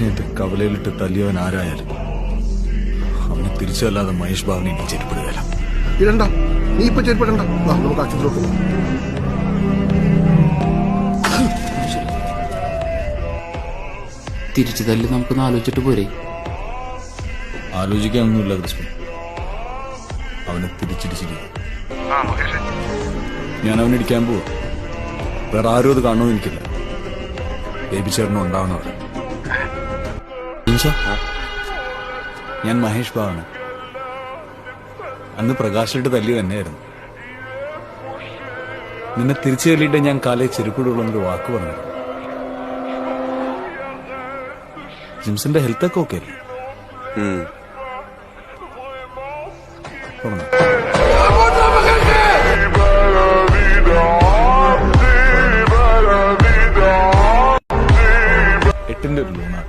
എന്നെ കവലയിലിട്ട് തല്ലിയവൻ ആരായാലും അവനെ തിരിച്ചല്ലാതെ മഹേഷ് ബാബുനെ ഇനി ചെരുപ്പിടുകയല്ല. ഇടണ്ട, നീ ഇപ്പൊ ചെരുപ്പിടണ്ട. നമുക്ക് ആശുപത്രിയിലോട്ട് പോകാം. തിരിച്ചു തല്ലി നമുക്കൊന്ന് ആലോചിച്ചിട്ട് പോരെ? ആലോചിക്കാനൊന്നുമില്ല കൃഷ്ണൻ, അവനെ തിരിച്ചിടിച്ചിരിക്കും. ഞാൻ അവനിടിക്കാൻ പോവാ. വേറെ ആരും അത് കാണുമെന്ന് എനിക്കില്ല. ബേബി ചേട്ടനും ഉണ്ടാവണവർ. ഞാൻ മഹേഷ് ബാബാണ്. അന്ന് പ്രകാശിട്ട് തല്ലി തന്നെയായിരുന്നു. നിന്നെ തിരിച്ചു തല്ലിയിട്ട് ഞാൻ കാലേ ചെരുപ്പിടുള്ളൊരു വാക്ക് പറഞ്ഞു. ജിംസിന്റെ ഹെൽത്ത് ഒക്കെ ഓക്കെ അല്ലേ? പറഞ്ഞോ. എട്ടിന്റെ ഒരു ലൂണാണ്.